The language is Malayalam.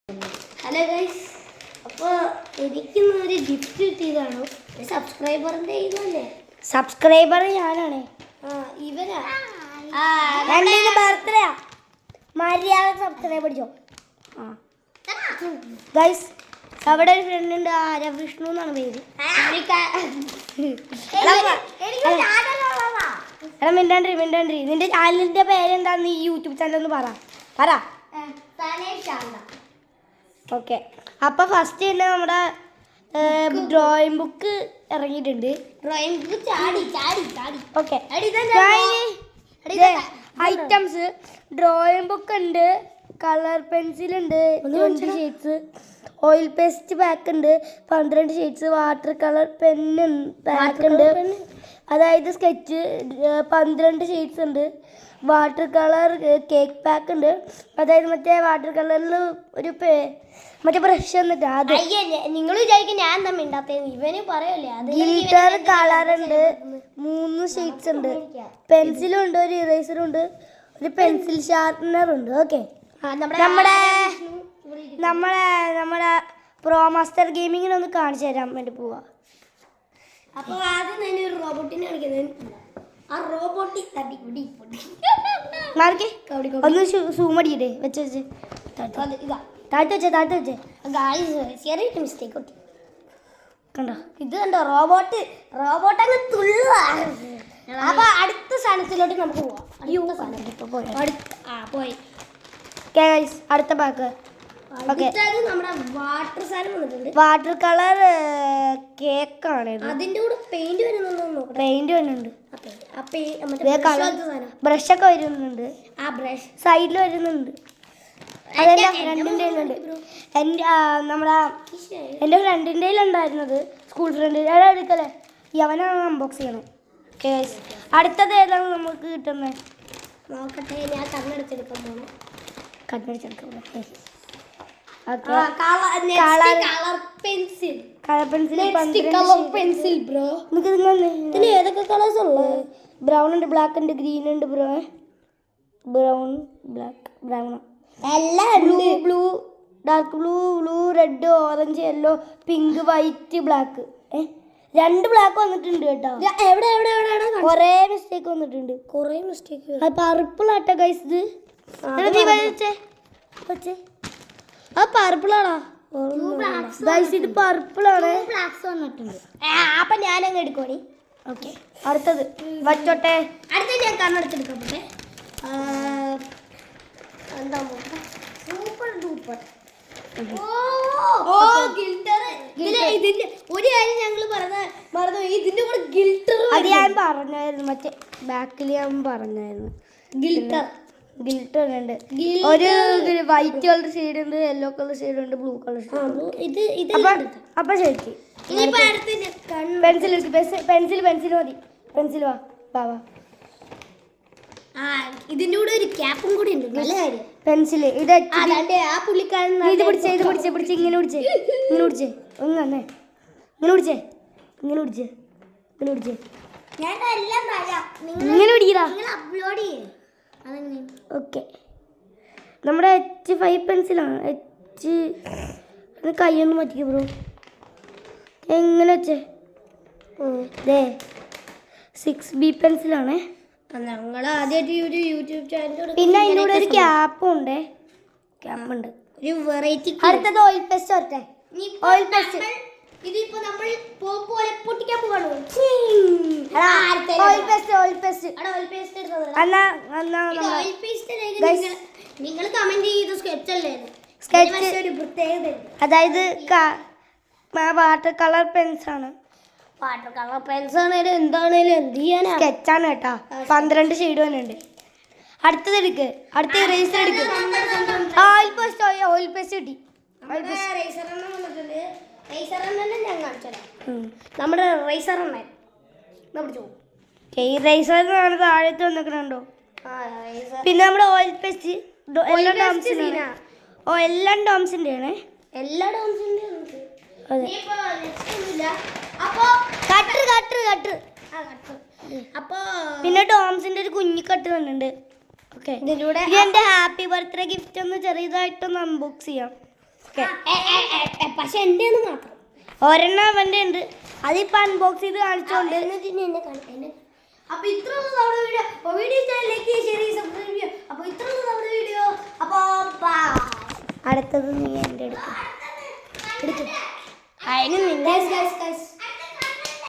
ഹലോ ഗൈസ്, അപ്പോൾ എനിക്കിന്നൊരു ഗിഫ്റ്റ് കിട്ടിയതാണ്. സബ്സ്ക്രൈബറിൻ്റെ ഇതല്ലേ? സബ്സ്ക്രൈബർ ഞാനാണ്. ഇവരാ ബർത്ത്ഡേ മര്യാദ സബ്സ്ക്രൈബ് അടിച്ചോ. ഗൈസ്, അവിടെ ഒരു ഫ്രണ്ട് ഉണ്ട്, ആരവിഷ്ണു എന്നാണ് പേര്. എടാ മിണ്ടാണ്ടി നിന്റെ ചാനലിന്റെ പേരെന്താന്ന് ഈ യൂട്യൂബ് ചാനൽ ഒന്ന് പറ. ഓക്കെ, അപ്പൊ ഫസ്റ്റ് തന്നെ നമ്മുടെ ഡ്രോയിങ് ബുക്ക് ഇറങ്ങിയിട്ടുണ്ട്. ഡ്രോയിങ് ബുക്ക് ചാടി. ഓക്കെ, ഐറ്റംസ് ഡ്രോയിങ് ബുക്ക് ഉണ്ട്, കളർ പെൻസിൽ ഉണ്ട് 20 ഷെയ്ഡ്സ്, ഓയിൽ പേസ്റ്റ് പാക്ക് ഉണ്ട് 12 shades, water colour pen pack ഉണ്ട്, അതായത് സ്കെച്ച് 12 ഷെയ്ഡ്സ് ഉണ്ട്, വാട്ടർ കളർ കേക്ക് പാക്ക് ഉണ്ട്, അതായത് മറ്റേ വാട്ടർ കളറിൽ ഒരു മറ്റേ ബ്രഷ് എന്നിട്ട് അത്. നിങ്ങൾ വിചാരിക്കും ഞാൻ എന്താ മിണ്ടാത്തേന്ന്, ഇവന് പറയല്ലേ. ഗിൽറ്റർ കളർ ഉണ്ട് 3 ഷെയ്ഡ്സ് ഉണ്ട്, പെൻസിലും ഉണ്ട്, ഒരു ഇറേസറും ഉണ്ട്, ഒരു പെൻസിൽ ഷാർപ്പനർ ഉണ്ട്. ഓക്കെ, നമ്മുടെ പ്രോ മാസ്റ്റർ ഗെയിമിങ്ങിനൊന്ന് കാണിച്ചു തരാൻ വേണ്ടി പോവാ. അപ്പോൾ ആദ്യം തന്നെ ഒരു റോബോട്ടിനെ കളിക്കുന്നത്. ആ റോബോട്ടിൽ തട്ടി മാർക്ക് ഒന്ന് സൂം അടിക്കട്ടെ. വെച്ച് താഴ്ത്തി വെച്ചേ ചെറിയ മിസ്റ്റേക്ക് കിട്ടി. കണ്ടോ, ഇത് കണ്ടോ, റോബോട്ട് അങ്ങ് തുള്ളുക. അപ്പൊ അടുത്ത സാധനത്തിലോട്ട് നമുക്ക് പോവാം. പോയി. അടുത്ത പാക്ക്. നമ്മുടെ വാട്ടർ സാധനം വന്നിട്ടുണ്ട്. വാട്ടർ കളർ കേക്കാണ്. അതിന്റെ കൂടെ പെയിന്റ് വരുന്നുണ്ട്, ബ്രഷ് ഒക്കെ വരുന്നുണ്ട്, ആ ബ്രഷ് സൈഡിൽ വരുന്നുണ്ട്. അതെല്ലാം ഫ്രണ്ടിൻ്റെ ഉണ്ട്. എൻ്റെ ഫ്രണ്ടിൻ്റെ ഉണ്ടായിരുന്നത്, സ്കൂൾ ഫ്രണ്ട് എടുക്കല്ലേ, യവനാണ് അൺബോക്സ് ചെയ്യണം. അടുത്തത് ഏതാണ് നമുക്ക് കിട്ടുന്നത്? നോക്കട്ടെ, ഞാൻ കണ്ണെടുത്തെടുക്കാൻ പോകണം. Pencil bro. ഇതിന് ഏതൊക്കെ കളേഴ്സ് ഉള്ളത്? ബ്രൗൺ ഉണ്ട്, ബ്ലാക്ക് ഉണ്ട്, ഗ്രീൻ ഉണ്ട്, ബ്രൗൺ എല്ലാം blue, dark blue, red, orange, yellow, pink, white, black. 2 black വന്നിട്ടുണ്ട് കേട്ടോ. എവിടെ കൊറേ മിസ്റ്റേക്ക് വന്നിട്ടുണ്ട്. അത് പർപ്പിൾ ആട്ടോ ഗൈസ്. ഇത് പർപ്പിളാണോ ഗൈസ്? ഇത് പർപ്പിളാണ്. അപ്പൊ ഞാനങ്ങ് എടുക്കോടി. ഓക്കെ, അടുത്തത് വച്ചോട്ടെ. അടുത്തത് ഞാൻ കണ്ണെടുത്തെടുക്കാൻ പോട്ടെ. എന്താ സൂപ്പർ ഡൂപ്പർ. ഇതിന്റെ ഒരു കാര്യം ഞങ്ങൾ മറന്നു, ഇതിന്റെ കൂടെ ഗിൽറ്റർ. അത് ഞാൻ പറഞ്ഞായിരുന്നു, മറ്റേ ബാക്കിൽ ഞാൻ പറഞ്ഞായിരുന്നു. ഗിൽറ്റർ ഉണ്ട്. ഒരു വൈറ്റ് കളർ ഷെയ്ഡ് ഉണ്ട്, യെല്ലോ കളർ ഷെയ്ഡ് ഉണ്ട്, ബ്ലൂ കളർ ഷെയ്ഡ്. അപ്പൊ ശരി, പെൻസിൽ മതി. പെൻസിൽ വാ. ഇതിന്റെ കൂടെ ഒരു ക്യാപ്പും കൂടി ഉണ്ട്. നല്ല കാര്യം. പെൻസിൽ ഇത് ആ പുള്ളിക്കാരൻ ഇത് പിടിച്ചേ ഇങ്ങനെ പിടിച്ചേ ഞാൻ എല്ലാം തരാം. ഇങ്ങനെ പിടിക്കടാ. അപ്ലോഡ് ചെയ്യേ. ഓക്കെ, നമ്മുടെ H5 പെൻസിലാണ്. കൈയൊന്ന് മാറ്റിക്കോ ബ്രോ. എങ്ങനെ വെച്ചേ? 6B പെൻസിലാണേ. ഞങ്ങൾ ആദ്യമായിട്ട് ഒരു യൂട്യൂബ് ചാനൽ. പിന്നെ അതിലൂടെ ഒരു ക്യാപ്പും ഉണ്ട്. ഒരു വെറൈറ്റി. അടുത്തത് ഓയിൽ പേസ്റ്റ് വരട്ടെ. ഇതിപ്പോ നമ്മൾ പോലെ പൊട്ടിക്കാൻ പോവാണ്. നിങ്ങൾ കമന്റ് ചെയ്ത സ്കെച്ച് അല്ലേ? ഒരു പ്രത്യേകത, അതായത് വാട്ടർ കളർ പെൻസ് ആണ്. വാട്ടർ കളർ പെൻസ് ആണേലും എന്താണേലും എന്ത് ചെയ്യാനാ, സ്കെച്ചാണ് കേട്ടാ. 12 ഷെയ്ഡ് വന്നിട്ടുണ്ട്. അടുത്തത് എടുക്ക്. അടുത്ത ഇറേസർ എടുക്ക്. ഓയിൽ പേസ്റ്റ് കിട്ടി. നമ്മുടെ റൈസർ റൈസറിനാണ് താഴത്ത് വന്നിട്ടുണ്ടോ? പിന്നെ നമ്മുടെ ഓയിൽ പേസ്റ്റ് എല്ലാം ഡോംസിന്റെ ആണ്. എല്ലാ ഡോംസിന്റെ അപ്പൊ പിന്നെ ഡോംസിന്റെ ഒരു കുഞ്ഞി കട്ട് വന്നിട്ടുണ്ട്. ഓക്കെ, ഇതിലൂടെ എന്റെ ഹാപ്പി ബർത്ത്ഡേ ഗിഫ്റ്റ് ഒന്ന് ചെറിയതായിട്ടൊന്ന് അൺബോക്സ് ചെയ്യാം. പക്ഷെ എൻ്റെ മാത്രം ഒരെണ്ണം അവൻ്റെ ഉണ്ട്. അതിപ്പോൾ അൺബോക്സ് ചെയ്ത് കാണിച്ചോണ്ട്. അപ്പൊ ഇത്രയൊന്നും നമ്മുടെ വീഡിയോ. അപ്പൊ വീഡിയോ ലൈക്ക് ഷെയർ സബ്സ്ക്രൈബ് ചെയ്യുക. അപ്പൊ ഇത്രയൊന്നും നമ്മുടെ വീഡിയോ. അപ്പൊ അടുത്തത് നീ എൻ്റെ എടുക്കും. എടുക്കും. അതിന് നിന്നെ ഗൈസ്